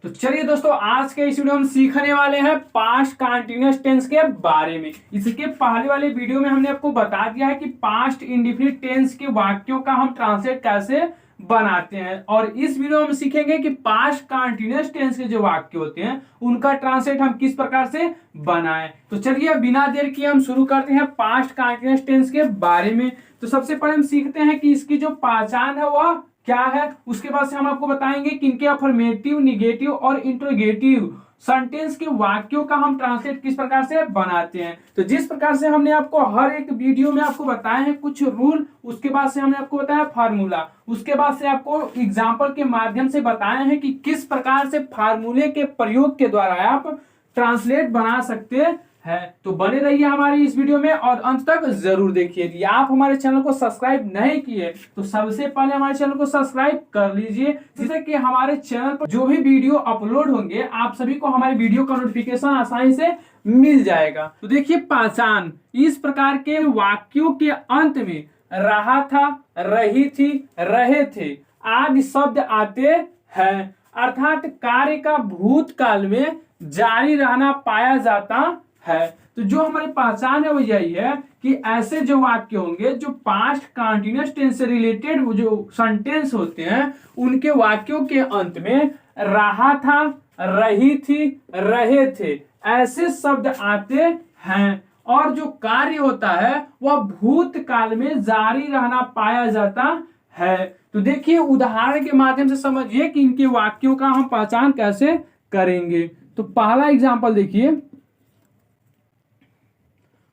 तो चलिए दोस्तों, आज के इस वीडियो में हम सीखने वाले हैं पास्ट कंटीन्यूअस टेंस के बारे में। इसके पहले वाले वीडियो में हमने आपको बता दिया है कि पास्ट इंडेफिनिट टेंस के वाक्यों का हम ट्रांसलेट कैसे बनाते हैं, और इस वीडियो में हम सीखेंगे कि पास्ट कंटीन्यूअस टेंस के जो वाक्य होते हैं उनका ट्रांसलेट हम किस प्रकार से बनाएं। तो चलिए बिना देर किए हम शुरू करते हैं पास्ट कंटीन्यूअस टेंस के बारे में। तो सबसे पहले हम सीखते हैं कि इसकी जो पहचान है वह क्या है। उसके बाद से हम आपको बताएंगे कि इनके अफर्मेटिव, निगेटिव और इंट्रोगेटिव सेंटेंस के वाक्यों का हम ट्रांसलेट किस प्रकार से बनाते हैं। तो जिस प्रकार से हमने आपको हर एक वीडियो में आपको बताए हैं कुछ रूल, उसके बाद से हमने आपको बताया फार्मूला, उसके बाद से आपको एग्जाम्पल के माध्यम से बताए हैं कि किस प्रकार से फार्मूले के प्रयोग के द्वारा आप ट्रांसलेट बना सकते हैं। तो बने रहिए हमारी इस वीडियो में और अंत तक जरूर देखिए। यदि आप हमारे चैनल को सब्सक्राइब नहीं किए तो सबसे पहले हमारे चैनल को सब्सक्राइब कर लीजिए, जिससे कि हमारे चैनल पर जो भी वीडियो अपलोड होंगे आप सभी को हमारे वीडियो का नोटिफिकेशन आसानी से मिल जाएगा। तो देखिए, पहचान, इस प्रकार के वाक्यों के अंत में रहा था, रही थी, रहे थे आदि शब्द आते हैं, अर्थात कार्य का भूतकाल में जारी रहना पाया जाता है। तो जो हमारी पहचान है वो यही है कि ऐसे जो वाक्य होंगे जो पास्ट कंटीन्यूअस टेंस से रिलेटेड जो सेंटेंस होते हैं उनके वाक्यों के अंत में रहा था, रही थी, रहे थे ऐसे शब्द आते हैं, और जो कार्य होता है वह भूतकाल में जारी रहना पाया जाता है। तो देखिए, उदाहरण के माध्यम से समझिए कि इनके वाक्यों का हम पहचान कैसे करेंगे। तो पहला एग्जांपल देखिए,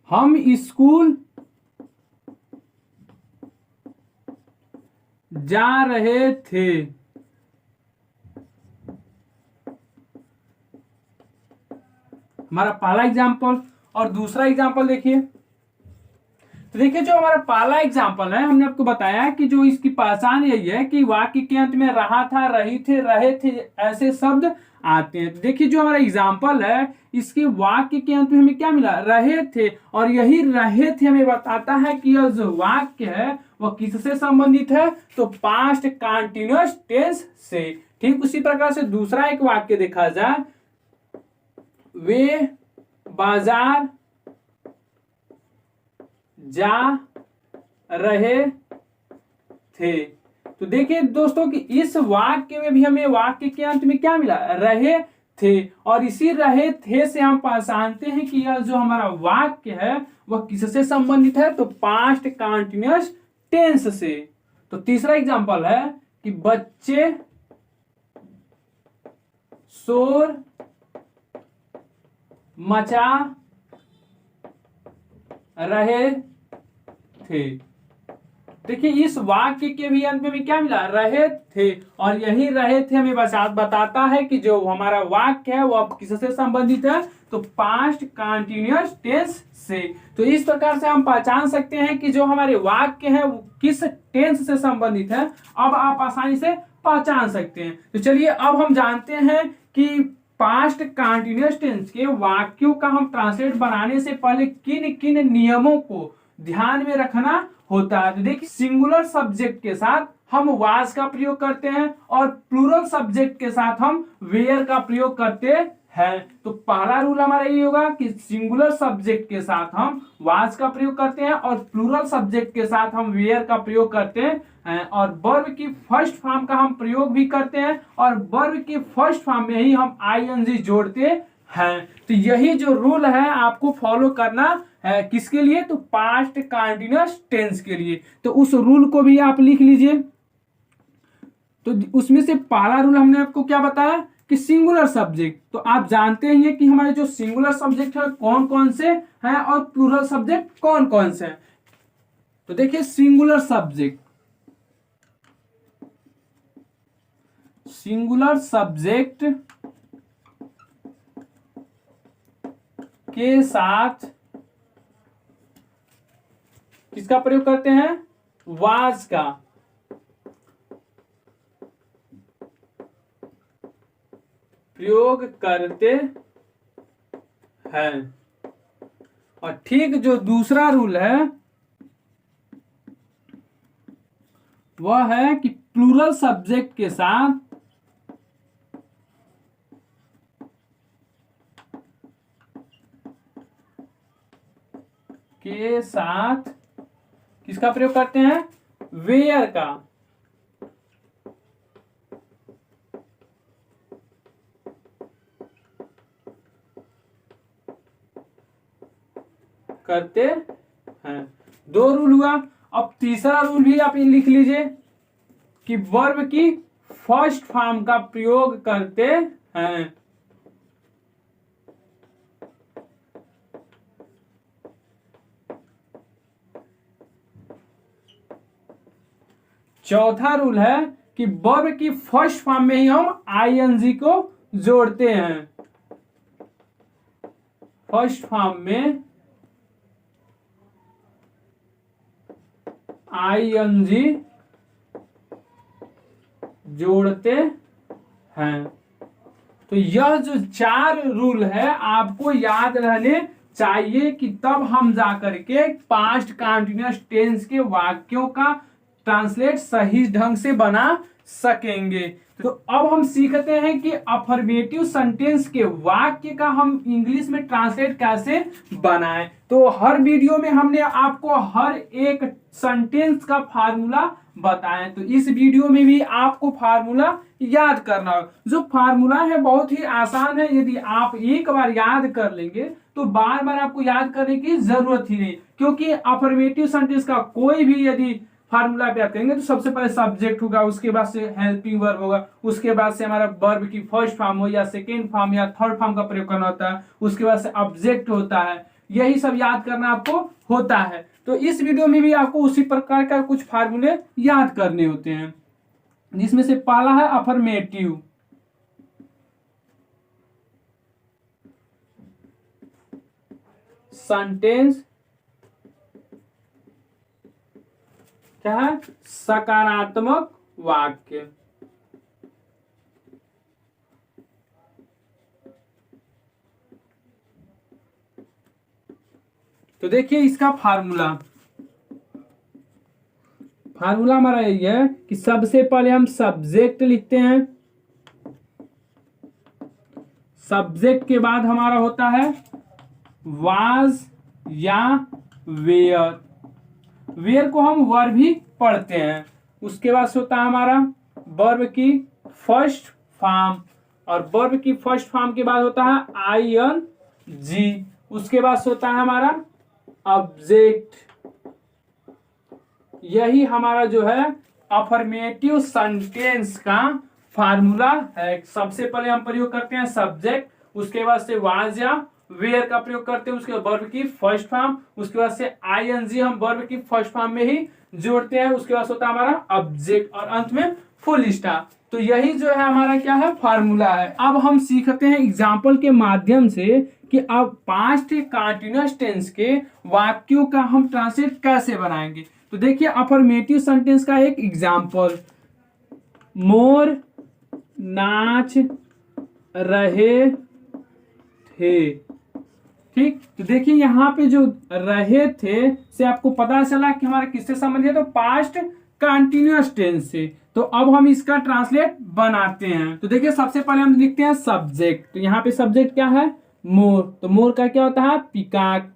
हम स्कूल जा रहे थे। हमारा पहला एग्जाम्पल। और दूसरा एग्जाम्पल देखिए। तो देखिए, जो हमारा पहला एग्जाम्पल है हमने आपको बताया कि जो इसकी पहचान यही है कि वाक्य के अंत में रहा था, रही थे, रहे थे ऐसे शब्द आते हैं। तो देखिए, जो हमारा एग्जाम्पल है इसके वाक्य के अंत में हमें क्या मिला, रहे थे, और यही रहे थे हमें बताता है कि यह जो वाक्य है वह किससे संबंधित है, तो पास्ट कंटीन्यूअस टेंस से। ठीक उसी प्रकार से दूसरा एक वाक्य देखा जाए, वे बाजार जा रहे थे। तो देखिए दोस्तों कि इस वाक्य में भी हमें वाक्य के अंत में क्या मिला, रहे थे, और इसी रहे थे से हम पहचानते हैं कि यह जो हमारा वाक्य है वह किससे संबंधित है, तो पास्ट कंटीन्यूअस टेंस से। तो तीसरा एग्जांपल है कि बच्चे शोर मचा रहे थे। देखिए, इस वाक्य के भी अंत में भी क्या मिला, रहे थे, और यही रहे थे हमें बताता है कि जो हमारा वाक्य है वो किससे संबंधित है, तो पास्ट कंटीन्यूअस टेंस से। तो इस प्रकार से हम पहचान सकते हैं कि जो हमारे वाक्य है वो किस टेंस से संबंधित है। अब आप आसानी से पहचान सकते हैं। तो चलिए अब हम जानते हैं कि पास्ट कंटीन्यूअस टेंस के वाक्यों का हम ट्रांसलेट बनाने से पहले किन किन नियमों को ध्यान में रखना होता है। तो देखिए, सिंगुलर सब्जेक्ट के साथ हम वाज का प्रयोग करते हैं और प्लूरल सब्जेक्ट के साथ हम वेयर का प्रयोग करते हैं। तो पहला रूल हमारा ये होगा कि सिंगुलर सब्जेक्ट के साथ हम वाज का प्रयोग करते हैं और प्लूरल सब्जेक्ट के साथ हम वेयर का प्रयोग करते हैं, और वर्ब की फर्स्ट फॉर्म का हम प्रयोग भी करते हैं, और वर्ब की फर्स्ट फॉर्म में ही हम आईएनजी जोड़ते हैं। तो यही जो रूल है आपको फॉलो करना है, किसके लिए, तो पास्ट कंटीन्यूअस टेंस के लिए। तो उस रूल को भी आप लिख लीजिए। तो उसमें से पहला रूल हमने आपको क्या बताया कि सिंगुलर सब्जेक्ट। तो आप जानते ही हैं कि हमारे जो सिंगुलर सब्जेक्ट है कौन कौन से हैं और प्लूरल सब्जेक्ट कौन कौन से हैं। तो देखिए, सिंगुलर सब्जेक्ट के साथ किसका प्रयोग करते हैं, वाज का प्रयोग करते हैं। और ठीक जो दूसरा रूल है वह है कि प्लूरल सब्जेक्ट के साथ के साथ किसका प्रयोग करते हैं? वेयर का। करते हैं। दो रूल हुआ। अब तीसरा रूल भी आप लिख लीजिए कि वर्ब की फर्स्ट फॉर्म का प्रयोग करते हैं। चौथा रूल है कि वर्ब की फर्स्ट फॉर्म में ही हम आईएनजी को जोड़ते हैं। फर्स्ट फॉर्म में आईएनजी जोड़ते हैं। तो यह जो 4 रूल है आपको याद रहने चाहिए कि तब हम जाकर के पास्ट कंटीन्यूअस टेंस के वाक्यों का ट्रांसलेट सही ढंग से बना सकेंगे। तो अब हम सीखते हैं कि अफर्मेटिव सेंटेंस के वाक्य का हम इंग्लिश में ट्रांसलेट कैसे बनाएं। तो हर वीडियो में हमने आपको हर एक सेंटेंस का फार्मूला बताएं, तो इस वीडियो में भी आपको फार्मूला याद करना हो। जो फार्मूला है बहुत ही आसान है, यदि आप एक बार याद कर लेंगे तो बार बार आपको याद करने की जरूरत ही नहीं, क्योंकि अफर्मेटिव सेंटेंस का कोई भी यदि फार्मूला आप याद करेंगे तो सबसे पहले सब्जेक्ट होगा, उसके बाद से हेल्पिंग वर्ब होगा, उसके बाद से हमारा वर्ब की फर्स्ट फॉर्म हो या सेकेंड फॉर्म या थर्ड फॉर्म का प्रयोग करना होता है, उसके बाद से ऑब्जेक्ट होता है। यही सब याद करना आपको होता है। तो इस वीडियो में भी आपको उसी प्रकार का कुछ फार्मूले याद करने होते हैं, जिसमें से पहला है अफर्मेटिव सेंटेंस। क्या है? सकारात्मक वाक्य। तो देखिए इसका फार्मूला हमारा यही है कि सबसे पहले हम सब्जेक्ट लिखते हैं। सब्जेक्ट के बाद हमारा होता है वाज या वेयर। वेयर को हम वर्ब भी पढ़ते हैं। उसके बाद से होता है हमारा वर्ब की फर्स्ट फॉर्म, और वर्ब की फर्स्ट फॉर्म के बाद होता है ING। उसके बाद से होता है हमारा ऑब्जेक्ट। यही हमारा जो है अफर्मेटिव सेंटेंस का फार्मूला है। सबसे पहले हम प्रयोग करते हैं सब्जेक्ट, उसके बाद से वाज या वेयर का प्रयोग करते हैं, उसके बाद वर्ब की फर्स्ट फॉर्म, उसके बाद से ING हम वर्ब की फर्स्ट फॉर्म में ही जोड़ते हैं, उसके बाद होता है हमारा ऑब्जेक्ट, और अंत में फुल स्टॉप। तो यही जो है हमारा क्या है? फार्मूला है। अब हम सीखते हैं एग्जाम्पल के माध्यम से कि अब पास्ट कंटीन्यूअस टेंस के वाक्यों का हम ट्रांसलेट कैसे बनाएंगे। तो देखिए अफर्मेटिव सेंटेंस का एक एग्जाम्पल, मोर नाच रहे थे। ठीक, तो देखिए यहाँ पे जो रहे थे से आपको पता चला कि हमारा किससे संबंधित है, तो पास्ट कंटीन्यूअस टेंस से। तो अब हम इसका ट्रांसलेट बनाते हैं। तो देखिए सबसे पहले हम लिखते हैं सब्जेक्ट। तो यहाँ पे सब्जेक्ट क्या है? मोर। तो मोर का क्या होता है? पीकॉक।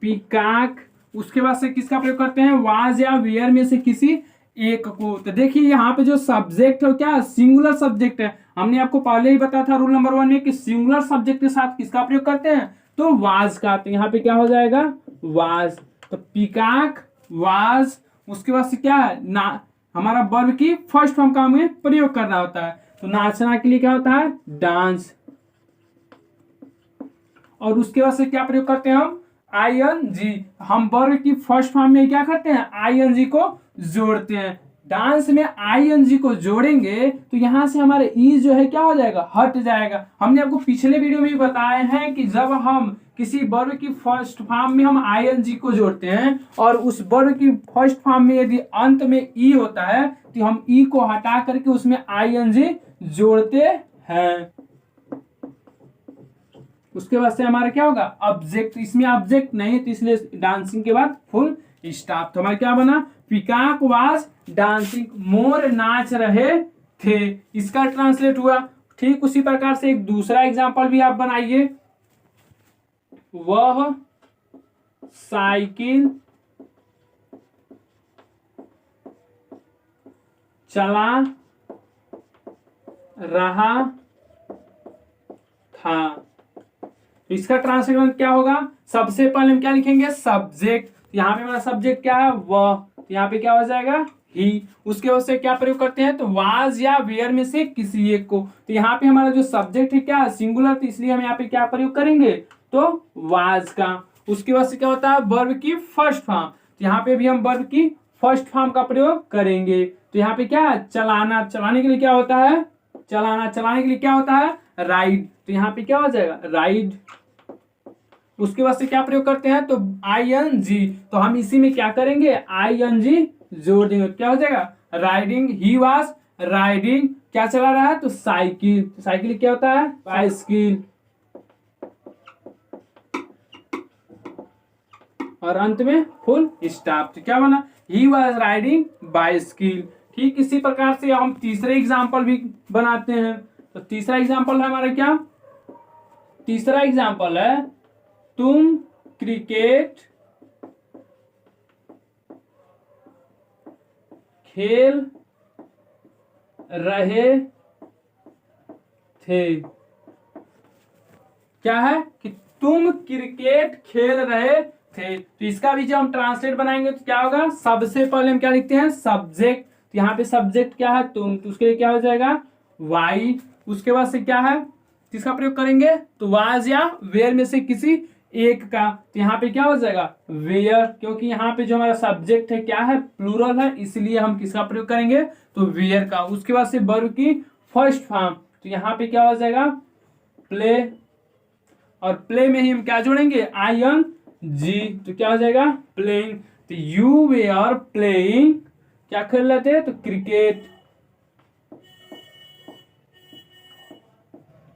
पीकॉक। उसके बाद से किसका प्रयोग करते हैं? वाज या वेयर में से किसी एक को। तो देखिए यहाँ पे जो सब्जेक्ट है क्या? सिंगुलर सब्जेक्ट है। हमने आपको पहले ही बताया था रूल नंबर 1 में कि सिंगुलर सब्जेक्ट के साथ किसका प्रयोग करते हैं? तो वाज का। तो यहाँ पे क्या हो जाएगा? वाज। तो पीकॉक वाज। उसके बाद से क्या है? ना हमारा वर्ब की फर्स्ट फॉर्म का हमें प्रयोग करना होता है। तो नाचना के लिए क्या होता है? डांस। और उसके बाद से क्या प्रयोग करते हैं हम? ING। हम वर्ब की फर्स्ट फॉर्म में क्या करते हैं? ING को जोड़ते हैं। डांस में ING को जोड़ेंगे तो यहां से हमारे ई जो है क्या हो जाएगा? हट जाएगा। हमने आपको पिछले वीडियो में भी बताए हैं कि जब हम किसी वर्ब की फर्स्ट फॉर्म में हम ING को जोड़ते हैं और उस वर्ब की फर्स्ट फॉर्म में यदि अंत में ई होता है तो हम ई को हटा करके उसमें ING जोड़ते हैं। उसके बाद से हमारा क्या होगा? ऑब्जेक्ट। इसमें ऑब्जेक्ट नहीं तो इसलिए डांसिंग के बाद फुल स्टॉप। तो हमारा क्या बना? Peacock was dancing. मोर नाच रहे थे। इसका ट्रांसलेट हुआ। ठीक उसी प्रकार से एक दूसरा एग्जाम्पल भी आप बनाइए। वह साइकिल चला रहा था। तो इसका ट्रांसलेशन क्या होगा? सबसे पहले हम क्या लिखेंगे? सब्जेक्ट। यहाँ पे हमारा सब्जेक्ट क्या है? वह। तो यहाँ पे क्या हो जाएगा? ही। उसके बाद से क्या प्रयोग करते हैं? तो वाज या वेयर में से किसी एक को। तो यहाँ पे हमारा जो सब्जेक्ट है क्या है? सिंगुलर, तो इसलिए हम यहाँ पे क्या प्रयोग करेंगे? तो वाज का। उसके बाद से क्या होता है? वर्ब की फर्स्ट फॉर्म। तो यहाँ पे भी हम वर्ब की फर्स्ट फॉर्म का प्रयोग करेंगे। तो यहाँ पे क्या है? चलाना। चलाने के लिए क्या होता है? चलाना। चलाने के लिए क्या होता है? राइड। तो यहाँ पे क्या हो जाएगा? राइड। उसके बाद से क्या प्रयोग करते हैं? तो ING। तो हम इसी में क्या करेंगे? ING जोड़ देंगे। क्या हो जाएगा? राइडिंग। He was riding. क्या चला रहा है? तो साइकिल। तो साइकिल क्या होता है? बाइसिकल। और अंत में फुल स्टॉप। तो क्या बना? He was riding bicycle. ठीक इसी प्रकार से हम तीसरे एग्जाम्पल भी बनाते हैं। तो तीसरा एग्जाम्पल है हमारा क्या? तीसरा एग्जाम्पल है तुम क्रिकेट खेल रहे थे। क्या है? कि तुम क्रिकेट खेल रहे थे। तो इसका भी जब हम ट्रांसलेट बनाएंगे तो क्या होगा? सबसे पहले हम क्या लिखते हैं? सब्जेक्ट। तो यहाँ पे सब्जेक्ट क्या है? तुम। तो उसके लिए क्या हो जाएगा? वाई। उसके बाद से क्या है? किसका प्रयोग करेंगे? तो वाज या वेयर में से किसी एक का। तो यहाँ पे क्या हो जाएगा? वेयर। क्योंकि यहाँ पे जो हमारा सब्जेक्ट है क्या है? प्लूरल है, इसलिए हम किसका प्रयोग करेंगे? तो वेयर का। उसके बाद से वर्ब की फर्स्ट फॉर्म। तो यहाँ पे क्या हो जाएगा? प्ले। और प्ले में ही हम क्या जोड़ेंगे? ING। तो क्या हो जाएगा? प्लेइंग। तो यू वे आर प्लेइंग। क्या खेल रहे थे? तो क्रिकेट।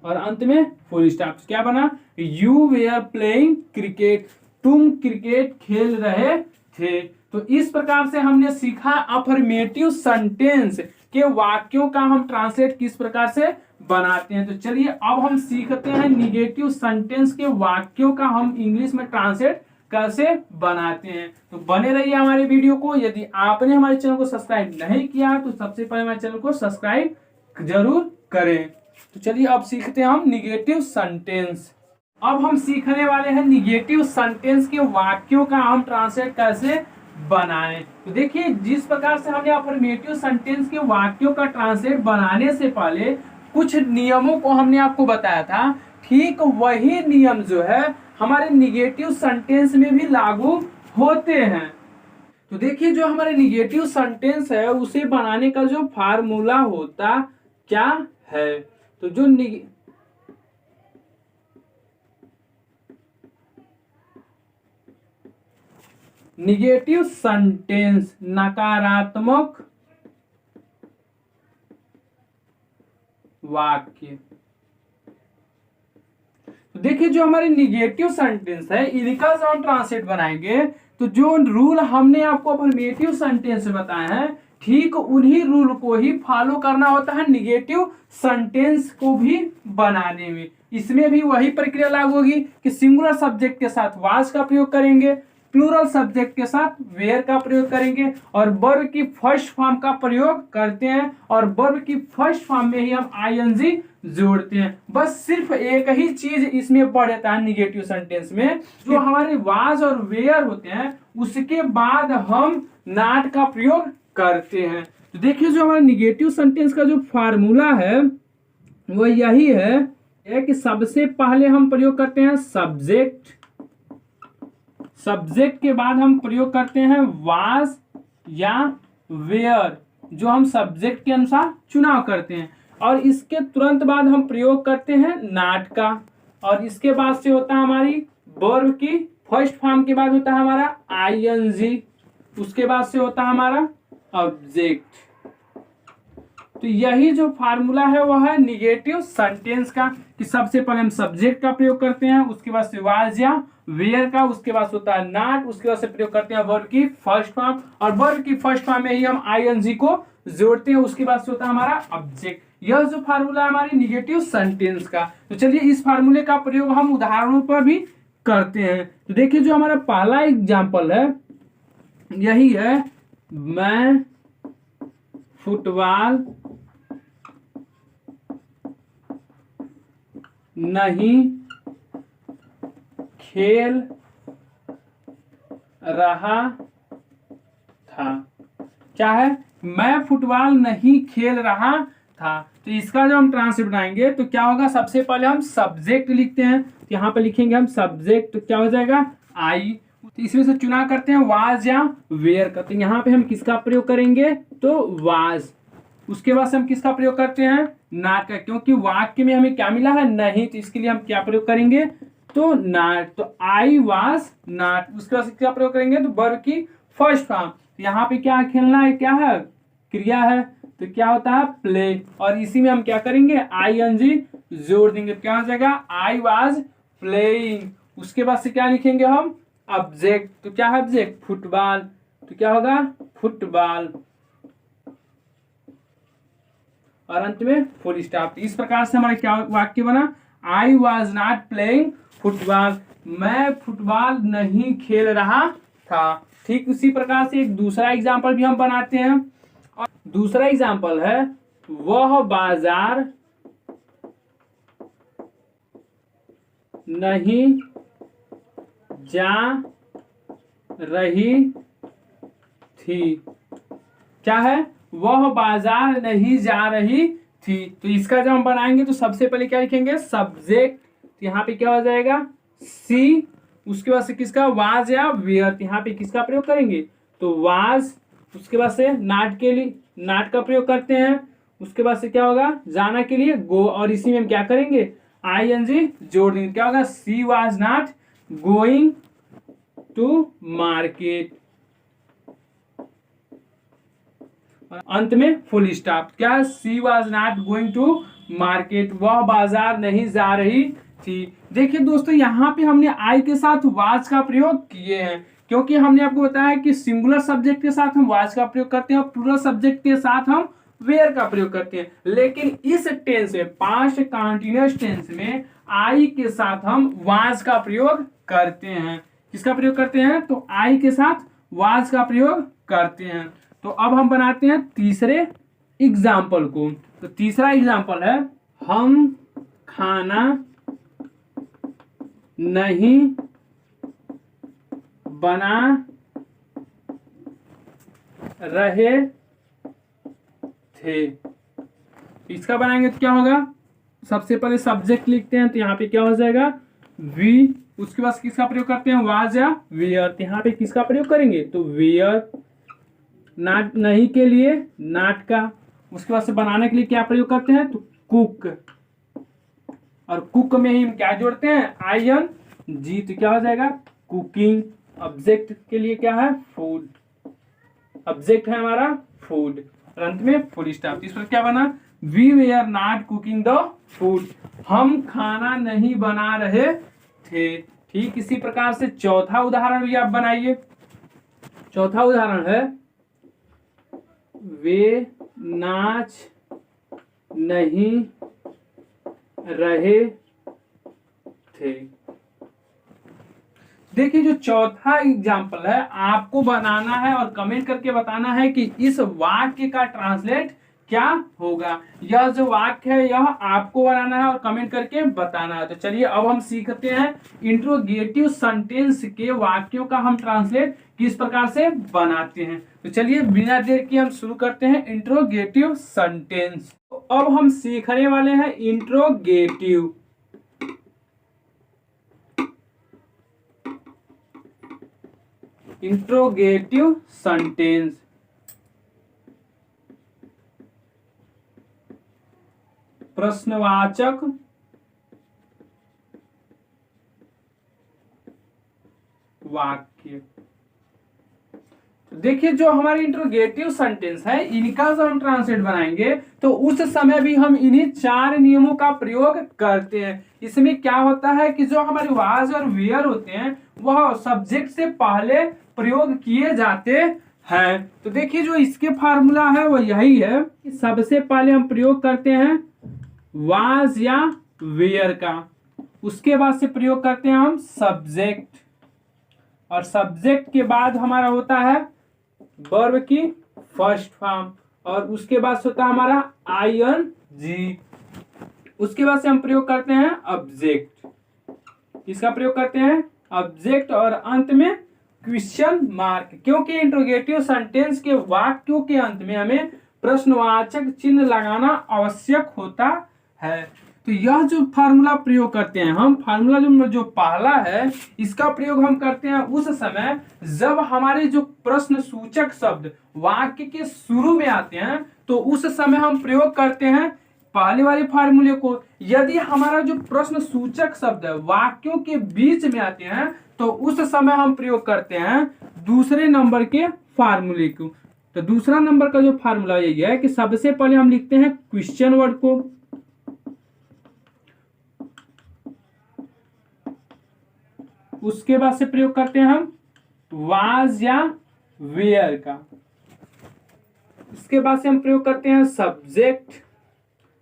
और अंत में फुल स्टॉप। क्या बना? You were playing cricket. तुम क्रिकेट खेल रहे थे। तो इस प्रकार से हमने सीखा अफर्मेटिव सेंटेंस के वाक्यों का हम ट्रांसलेट किस प्रकार से बनाते हैं। तो चलिए अब हम सीखते हैं निगेटिव सेंटेंस के वाक्यों का हम इंग्लिश में ट्रांसलेट कैसे बनाते हैं। तो बने रहिए हमारे वीडियो को। यदि आपने हमारे चैनल को सब्सक्राइब नहीं किया तो सबसे पहले हमारे चैनल को सब्सक्राइब जरूर करें। तो चलिए अब सीखते हैं हम निगेटिव सेंटेंस। अब हम सीखने वाले हैं निगेटिव सेंटेंस के वाक्यों का हम ट्रांसलेट कैसे बनाएं। तो देखिए जिस प्रकार से हमने अफर्मेटिव सेंटेंस के वाक्यों का ट्रांसलेट बनाने से पहले कुछ नियमों को हमने आपको बताया था, ठीक वही नियम जो है हमारे निगेटिव सेंटेंस में भी लागू होते हैं। तो देखिए जो हमारे निगेटिव सेंटेंस है उसे बनाने का जो फार्मूला होता क्या है। तो जो निगेटिव सेंटेंस नकारात्मक वाक्य। तो देखिए जो हमारे निगेटिव सेंटेंस है इनका जब हम ट्रांसलेट बनाएंगे तो जो रूल हमने आपको अफर्मेटिव सेंटेंस में बताया है ठीक उन्हीं रूल को ही फॉलो करना होता है निगेटिव सेंटेंस को भी बनाने में। इसमें भी वही प्रक्रिया लागू होगी कि सिंगुलर सब्जेक्ट के साथ वाज का प्रयोग करेंगे, प्लूरल सब्जेक्ट के साथ वेयर का प्रयोग करेंगे और वर्ब की फर्स्ट फॉर्म का प्रयोग करते हैं और वर्ब की फर्स्ट फॉर्म में ही हम ING जोड़ते हैं। बस सिर्फ एक ही चीज इसमें बढ़ जाता है निगेटिव सेंटेंस में, जो हमारे वाज और वेयर होते हैं उसके बाद हम नॉट का प्रयोग करते हैं। तो देखिए जो हमारा निगेटिव सेंटेंस का जो फार्मूला है वो यही है कि सबसे पहले हम प्रयोग करते हैं सब्जेक्ट। सब्जेक्ट के बाद हम प्रयोग करते हैं वाज या वेयर जो हम सब्जेक्ट के अनुसार चुनाव करते हैं और इसके तुरंत बाद हम प्रयोग करते हैं नॉट का और इसके बाद से होता है हमारी वर्ब की फर्स्ट फॉर्म के बाद होता है हमारा ING, उसके बाद से होता है हमारा ऑब्जेक्ट। तो यही जो फार्मूला है वह है निगेटिव सेंटेंस का कि सबसे पहले हम सब्जेक्ट का प्रयोग करते हैं, उसके बाद से वाज या वेयर का, उसके बाद होता है नॉट, उसके बाद से प्रयोग करते हैं वर्ब की फर्स्ट फॉर्म और वर्ब की फर्स्ट फॉर्म में ही हम ING को जोड़ते हैं, उसके बाद से होता है हमारा ऑब्जेक्ट। यह जो फार्मूला है हमारी निगेटिव सेंटेंस का। तो चलिए इस फार्मूले का प्रयोग हम उदाहरणों पर भी करते हैं। तो देखिए जो हमारा पहला एग्जाम्पल है यही है, मैं फुटबॉल नहीं खेल रहा था। क्या है? मैं फुटबॉल नहीं खेल रहा था। तो इसका जब हम ट्रांसलेट बनाएंगे तो क्या होगा, सबसे पहले हम सब्जेक्ट लिखते हैं। तो यहाँ पे लिखेंगे हम सब्जेक्ट, तो क्या हो जाएगा आई। तो इसमें से चुना करते हैं वाज या वेयर का। तो यहाँ पे हम किसका प्रयोग करेंगे, तो वाज। उसके बाद से हम किसका प्रयोग करते हैं, नॉट का, क्योंकि वाक्य में हमें क्या मिला है, नहीं। तो इसके लिए हम क्या प्रयोग करेंगे, तो नॉट। तो आई वाज नॉट। उसके बाद क्या प्रयोग करेंगे, तो वर्ब की फर्स्ट फॉर्म। यहाँ पे क्या खेलना है, क्या है, क्रिया है। तो क्या होता है, प्ले। और इसी में हम क्या करेंगे, आई एन जी जोड़ देंगे। क्या हो जाएगा, आई वाज प्लेइंग। उसके बाद से क्या लिखेंगे हम, ऑब्जेक्ट। तो क्या है ऑब्जेक्ट, फुटबॉल। तो क्या होगा, फुटबॉल। और अंत में फुल स्टॉप। इस प्रकार से हमारा क्या वाक्य बना, I was not playing football. मैं फुटबॉल नहीं खेल रहा था। ठीक उसी प्रकार से एक दूसरा एग्जाम्पल भी हम बनाते हैं। और दूसरा एग्जाम्पल है, वह बाजार नहीं जा रही थी। क्या है, वह बाजार नहीं जा रही थी। तो इसका जब हम बनाएंगे तो सबसे पहले क्या लिखेंगे, सब्जेक्ट। तो यहाँ पे क्या हो जाएगा, सी। उसके बाद से किसका, वाज या वेयर। तो यहाँ पे किसका प्रयोग करेंगे, तो वाज। उसके बाद से नाट के लिए नाट का प्रयोग करते हैं। उसके बाद से क्या होगा, जाना के लिए गो। और इसी में हम क्या करेंगे, आई एन जी जोड़ देंगे। क्या होगा, she was not going to market. अंत में फुल स्टॉप। क्या, she was not going to market. वह बाजार नहीं जा रही थी। देखिए दोस्तों, यहाँ पे हमने आई के साथ वाज का प्रयोग किए हैं, क्योंकि हमने आपको बताया कि सिंगुलर सब्जेक्ट के साथ हम वाज का प्रयोग करते हैं और प्लूरल सब्जेक्ट के साथ हम वेयर का प्रयोग करते हैं। लेकिन इस टेंस में, पास्ट कंटीन्यूअस टेंस में आई के साथ हम वाज का प्रयोग करते हैं। किसका प्रयोग करते हैं, तो आई के साथ वाज का प्रयोग करते हैं। तो अब हम बनाते हैं तीसरे एग्जाम्पल को। तो तीसरा एग्जाम्पल है, हम खाना नहीं बना रहे थे। इसका बनाएंगे तो क्या होगा, सबसे पहले सब्जेक्ट लिखते हैं। तो यहाँ पे क्या हो जाएगा, वी। उसके बाद किसका प्रयोग करते हैं, वाज या वेयर। तो यहाँ पे किसका प्रयोग करेंगे, तो वेयर। नाट नहीं के लिए नाट का। उसके बाद से बनाने के लिए क्या प्रयोग करते हैं, तो कुक। और कुक में ही हम क्या जोड़ते हैं, आई एन जी। तो क्या हो जाएगा, कुकिंग। ऑब्जेक्ट के लिए क्या है, फूड। ऑब्जेक्ट है हमारा फूड। और अंत में फुल स्टॉप। इस पर क्या बना, we were not cooking the food. हम खाना नहीं बना रहे थे। ठीक इसी प्रकार से चौथा उदाहरण भी आप बनाइए। चौथा उदाहरण है, वे नाच नहीं रहे थे। देखिए जो चौथा एग्जाम्पल है, आपको बनाना है और कमेंट करके बताना है कि इस वाक्य का ट्रांसलेट क्या होगा। यह जो वाक्य है यह आपको बनाना है और कमेंट करके बताना है। तो चलिए अब हम सीखते हैं इंट्रोगेटिव सेंटेंस के वाक्यों का हम ट्रांसलेट किस प्रकार से बनाते हैं। तो चलिए बिना देर के हम शुरू करते हैं इंट्रोगेटिव सेंटेंस। तो अब हम सीखने वाले हैं इंट्रोगेटिव। Interrogative sentence. प्रश्नवाचक वाक्य। देखिए जो हमारे इंट्रोगेटिव सेंटेंस है इनका जब हम ट्रांसलेट बनाएंगे तो उस समय भी हम इन्हीं 4 नियमों का प्रयोग करते हैं। इसमें क्या होता है कि जो हमारे वाज और वेयर होते हैं वह सब्जेक्ट से पहले प्रयोग किए जाते है। तो देखिए जो इसके फार्मूला है वो यही है कि सबसे पहले हम प्रयोग करते हैं वाज या वेयर का, उसके बाद से प्रयोग करते हैं हम सब्जेक्ट, और सब्जेक्ट के बाद हमारा होता है वर्ब की फर्स्ट फॉर्म, और उसके बाद होता है हमारा ING, उसके बाद से हम प्रयोग करते हैं ऑब्जेक्ट। इसका प्रयोग करते हैं ऑब्जेक्ट, और अंत में क्वेश्चन मार्क, क्योंकि इंट्रोगेटिव सेंटेंस के वाक्यों के अंत में हमें प्रश्नवाचक चिन्ह लगाना आवश्यक होता है। तो यह जो फार्मूला प्रयोग करते हैं हम, फार्मूला जो पहला है, इसका प्रयोग हम करते हैं उस समय जब हमारे जो प्रश्न सूचक शब्द वाक्य के शुरू में आते हैं, तो उस समय हम प्रयोग करते हैं पहले वाले फार्मूले को। यदि हमारा जो प्रश्न सूचक शब्द है वाक्यों के बीच में आते हैं, तो उस समय हम प्रयोग करते हैं दूसरे नंबर के फार्मूले को। तो दूसरा नंबर का जो फार्मूला यही है कि सबसे पहले हम लिखते हैं क्वेश्चन वर्ड को, उसके बाद से प्रयोग करते हैं हम वाज या वेयर का, इसके बाद से हम प्रयोग करते हैं सब्जेक्ट,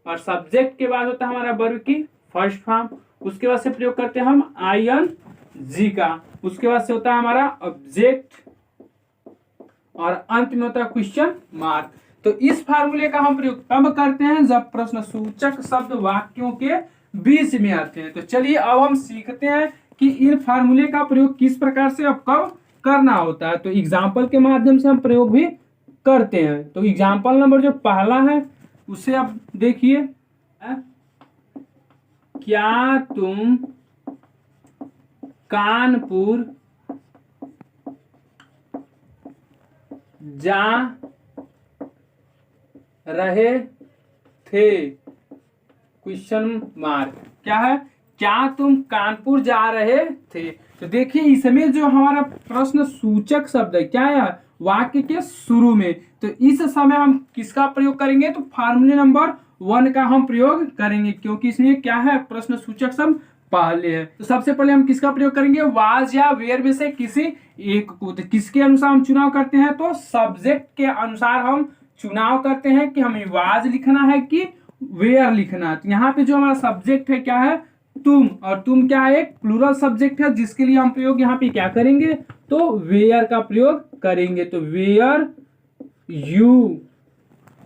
और सब्जेक्ट के बाद होता है हमारा वर्ब की फर्स्ट फॉर्म, उसके बाद से प्रयोग करते हैं हम ING का, उसके बाद से होता है हमारा ऑब्जेक्ट, और अंत में होता है क्वेश्चन मार्क। तो इस फार्मूले का हम प्रयोग तब करते हैं जब प्रश्न सूचक शब्द वाक्यों के बीच में आते हैं। तो चलिए अब हम सीखते हैं कि इन फार्मूले का प्रयोग किस प्रकार से अब कब करना होता है। तो एग्जाम्पल के माध्यम से हम प्रयोग भी करते हैं। तो एग्जाम्पल नंबर जो पहला है उसे आप देखिए, क्या तुम कानपुर जा रहे थे, क्वेश्चन मार्क। क्या है, क्या तुम कानपुर जा रहे थे। तो देखिए इसमें जो हमारा प्रश्न सूचक शब्द है क्या है, वाक्य के शुरू में, तो इस समय हम किसका प्रयोग करेंगे, तो फार्मूले नंबर 1 का हम प्रयोग करेंगे, क्योंकि इसमें क्या है प्रश्न सूचक शब्द पहले है। तो सबसे पहले हम किसका प्रयोग करेंगे, वाज या वेयर में से किसी एक को। तो किसके अनुसार हम चुनाव करते हैं, तो सब्जेक्ट के अनुसार हम चुनाव करते हैं कि हमें वाज लिखना है कि वेयर लिखना है। तो यहाँ पे जो हमारा सब्जेक्ट है क्या है, तुम, और तुम क्या है, एक प्लूरल सब्जेक्ट है, जिसके लिए हम प्रयोग यहाँ पे क्या करेंगे, तो वेयर का प्रयोग करेंगे। तो वेयर यू,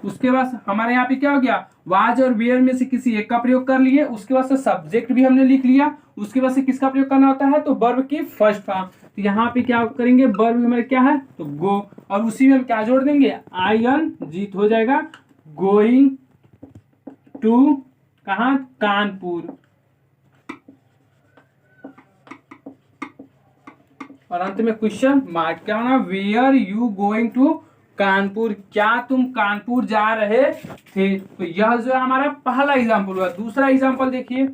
उसके बाद हमारे यहाँ पे क्या हो गया, वाज और वेयर में से किसी एक का प्रयोग कर लिए, उसके बाद से सब्जेक्ट भी हमने लिख लिया, उसके बाद से किसका प्रयोग करना होता है, तो वर्ब की फर्स्ट फॉर्म। तो यहाँ पे क्या करेंगे, वर्ब हमारे क्या है, तो गो, और उसी में हम क्या जोड़ देंगे, ING, हो जाएगा गोइंग टू, कहाँ, कानपुर, और अंत में क्वेश्चन मार्क। क्या होना, were you going to Kanpur, क्या तुम कानपुर जा रहे थे। तो यह जो है हमारा पहला एग्जाम्पल हुआ। दूसरा एग्जाम्पल देखिए,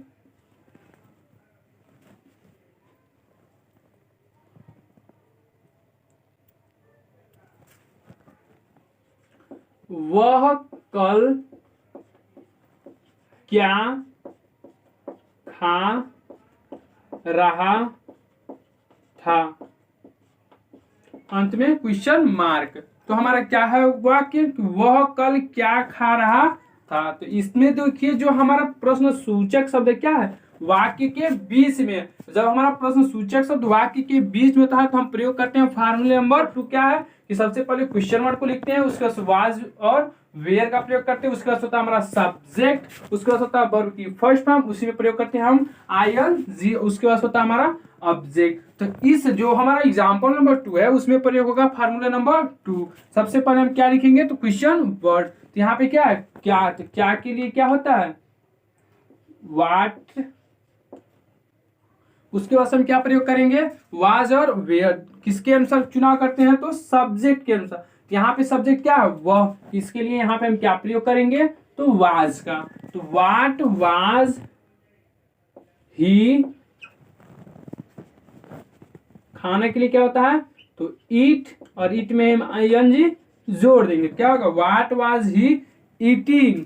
वह कल क्या खा रहा था, अंत में क्वेश्चन मार्क। तो हमारा क्या है वाक्य, वह कल क्या खा रहा था। तो इसमें देखिए जो हमारा प्रश्न सूचक शब्द क्या है, वाक्य के बीच में, जब हमारा प्रश्न सूचक शब्द वाक्य के बीच में होता है तो हम प्रयोग करते हैं फार्मूले नंबर 2। क्या है कि सबसे पहले क्वेश्चन वर्ड को लिखते हैं, उसके बाद वाज और वेयर का प्रयोग करते हैं, उसके बाद होता है हमारा सब्जेक्ट, उसके बाद होता है वर्ब की फर्स्ट फॉर्म, उसी में प्रयोग करते हैं हम ING, उसके बाद होता है हमारा ऑब्जेक्ट। तो इस जो हमारा एग्जाम्पल नंबर 2 है उसमें प्रयोग होगा फार्मूला नंबर 2। सबसे पहले हम क्या लिखेंगे, तो क्वेश्चन वर्ड। तो यहाँ पे क्या है, क्या, तो क्या के लिए क्या होता है, व्हाट, उसके बाद हम क्या प्रयोग करेंगे, वाज और वेयर, किसके अनुसार चुनाव करते हैं, तो सब्जेक्ट के अनुसार। यहाँ पे सब्जेक्ट क्या है, वह, इसके लिए यहाँ पे हम क्या प्रयोग करेंगे, तो वाज का। तो व्हाट वाज ही, खाने के लिए क्या होता है, तो ईट, और ईट में हम ING जोड़ देंगे, क्या होगा, व्हाट वाज ही ईटिंग।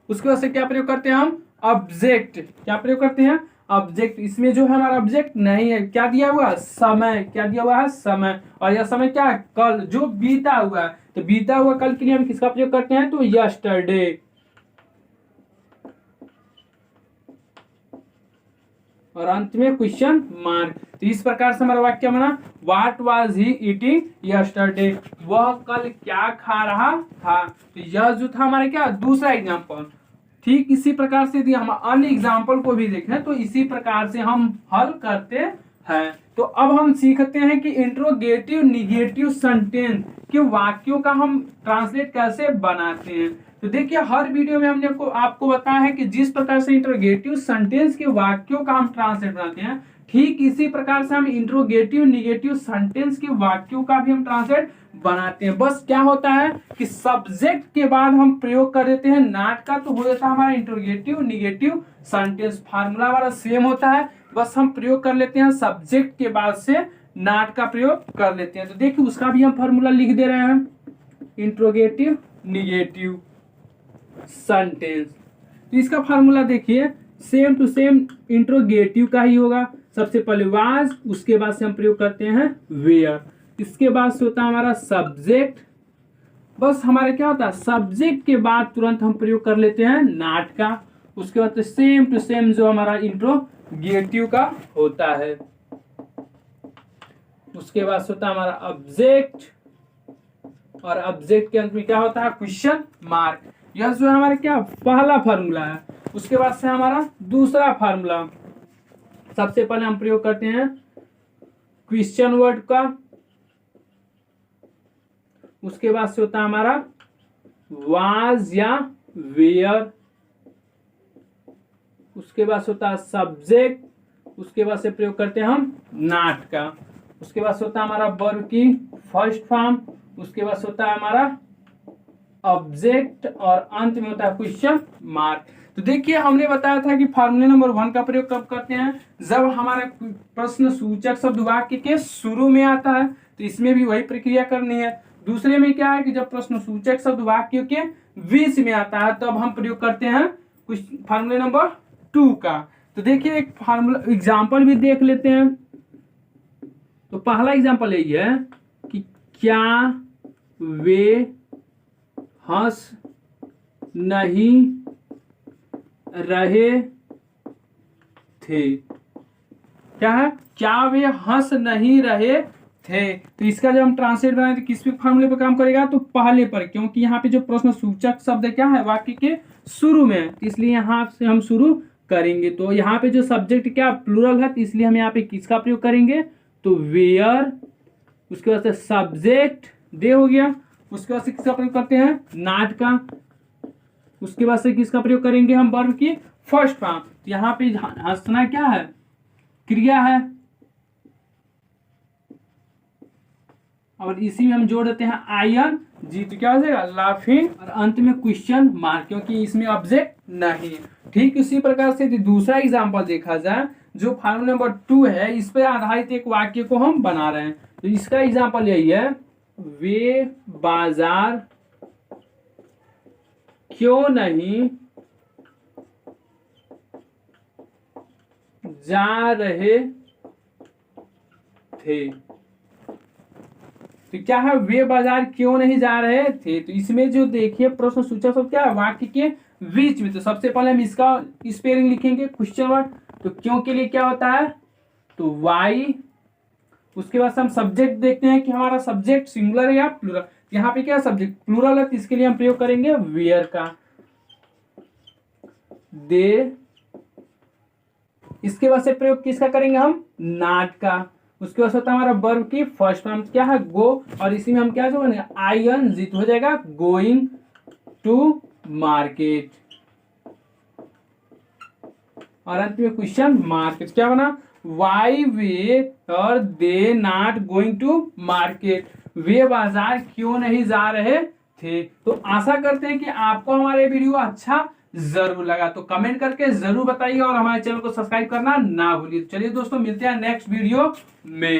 उसके बाद से क्या प्रयोग करते हैं हम, ऑब्जेक्ट, क्या प्रयोग करते हैं, ऑब्जेक्ट, इसमें जो है हमारा ऑब्जेक्ट नहीं है, क्या दिया हुआ है, समय, क्या दिया हुआ है, समय। और यह समय क्या है, कल, जो बीता हुआ है। तो बीता हुआ कल के लिए हम किसका प्रयोग करते हैं, तो यस्टरडे। और अंत में क्वेश्चन मार्क। तो इस प्रकार से हमारा वाक्य बना, what was he eating yesterday, वह कल क्या खा रहा था। तो यह जो था हमारा क्या, दूसरा एग्जाम्पल। ठीक इसी प्रकार से यदि हम अन्य एग्जाम्पल को भी देखें तो इसी प्रकार से हम हल करते हैं। तो अब हम सीखते हैं कि इंट्रोगेटिव निगेटिव सेंटेंस के वाक्यों का हम ट्रांसलेट कैसे बनाते हैं। तो देखिए हर वीडियो में हमने आपको बताया है कि जिस प्रकार से इंट्रोगेटिव सेंटेंस के वाक्यों का हम ट्रांसलेट बनाते हैं, ठीक इसी प्रकार से हम इंट्रोगेटिव निगेटिव सेंटेंस के वाक्यों का भी हम ट्रांसलेट बनाते हैं। बस क्या होता है कि सब्जेक्ट के बाद हम प्रयोग कर देते हैं नॉट का, तो हो जाता है हमारा इंट्रोगेटिव निगेटिव सेंटेंस। फार्मूला हमारा सेम होता है, बस हम प्रयोग कर लेते हैं सब्जेक्ट के बाद से नॉट का प्रयोग कर लेते हैं। तो देखिए उसका भी हम फार्मूला लिख दे रहे हैं, इंट्रोगेटिव निगेटिव सेंटेंस। तो इसका फार्मूला देखिए सेम टू सेम इंट्रोगेटिव का ही होगा। सबसे पहले वाज, उसके बाद से हम प्रयोग करते हैं वेयर, इसके बाद से होता है हमारा सब्जेक्ट। बस हमारा क्या होता है, सब्जेक्ट के बाद तुरंत हम प्रयोग कर लेते हैं नॉट का। उसके बाद तो सेम टू सेम जो हमारा इंट्रोगेटिव का होता है। उसके बाद से होता है हमारा ऑब्जेक्ट, और ऑब्जेक्ट के अंत में क्या होता है, क्वेश्चन मार्क। यह जो है हमारा क्या, पहला फार्मूला है। उसके बाद से हमारा दूसरा फार्मूला, सबसे पहले हम प्रयोग करते हैं क्वेश्चन वर्ड का। उसके बाद से होता है हमारा वाज या वेयर। उसके बाद से होता है सब्जेक्ट, उसके बाद से प्रयोग करते हैं हम नॉट का। उसके बाद से होता है हमारा वर्ब की फर्स्ट फॉर्म। उसके बाद से होता है हमारा ऑब्जेक्ट, और अंत में होता है क्वेश्चन मार्क। तो देखिए हमने बताया था कि फार्मूला नंबर 1 का प्रयोग कब करते हैं, जब हमारा प्रश्न सूचक शब्द वाक्य के शुरू में आता है। तो इसमें भी वही प्रक्रिया करनी है। दूसरे में क्या है कि जब प्रश्न सूचक शब्द वाक्य के बीच में आता है तब हम प्रयोग करते हैं फार्मूला नंबर 2 का। तो देखिए एक फार्मूला एग्जाम्पल भी देख लेते हैं। तो पहला एग्जाम्पल यही है कि क्या वे हंस नहीं रहे थे। क्या है, क्या वे हंस नहीं रहे थे। तो इसका जब हम ट्रांसलेट बनाए तो किस फार्मूले पर काम करेगा, तो पहले पर, क्योंकि यहाँ पे जो प्रश्न सूचक शब्द क्या है वाक्य के शुरू में, इसलिए यहाँ से हम शुरू करेंगे। तो यहाँ पे जो सब्जेक्ट क्या प्लूरल है, तो इसलिए हम यहाँ पे किसका प्रयोग करेंगे, तो वेयर। उसके बाद से सब्जेक्ट दे हो गया। उसके बाद से किसका प्रयोग करते हैं, नॉट का। उसके बाद से किसका प्रयोग करेंगे हम, वर्ब की फर्स्ट फॉर्म। तो यहाँ पे हंसना क्या है, क्रिया है, और इसी में हम जोड़ देते हैं आयन जी। तो क्या हो जाएगा, लाफिंग, और अंत में क्वेश्चन मार्क, क्योंकि इसमें ऑब्जेक्ट नहीं है। ठीक इसी प्रकार से दूसरा एग्जाम्पल देखा जाए, जो फार्मूला नंबर 2 है, इस पर आधारित एक वाक्य को हम बना रहे हैं। तो इसका एग्जाम्पल यही है, वे बाजार क्यों नहीं जा रहे थे। तो क्या है, वे बाजार क्यों नहीं जा रहे थे। तो इसमें जो देखिए प्रश्न सूचक शब्द क्या है वाक्य के बीच में। तो सबसे पहले हम इसका स्पेलिंग लिखेंगे क्वेश्चन वर्ड। तो क्यों के लिए क्या होता है, तो वाई। उसके बाद हम सब्जेक्ट देखते हैं कि हमारा सब्जेक्ट सिंगुलर है या प्लूरल। यहाँ पे क्या सब्जेक्ट प्लूरल है, तो इसके लिए हम प्रयोग करेंगे वेयर का, दे। इसके बाद से प्रयोग किसका करेंगे हम, नॉट का। उसके बाद होता है हमारा वर्ब की फर्स्ट फॉर्म क्या है, गो, और इसी में हम क्या जोड़ेंगे, आईएनजी, हो जाएगा गोइंग टू मार्केट, और अंत में क्वेश्चन मार्केट। क्या बना, वाई वे और they not going to market, वे बाजार क्यों नहीं जा रहे थे। तो आशा करते हैं कि आपको हमारे वीडियो अच्छा जरूर लगा। तो कमेंट करके जरूर बताइए, और हमारे चैनल को सब्सक्राइब करना ना भूलिए। चलिए दोस्तों, मिलते हैं नेक्स्ट वीडियो में।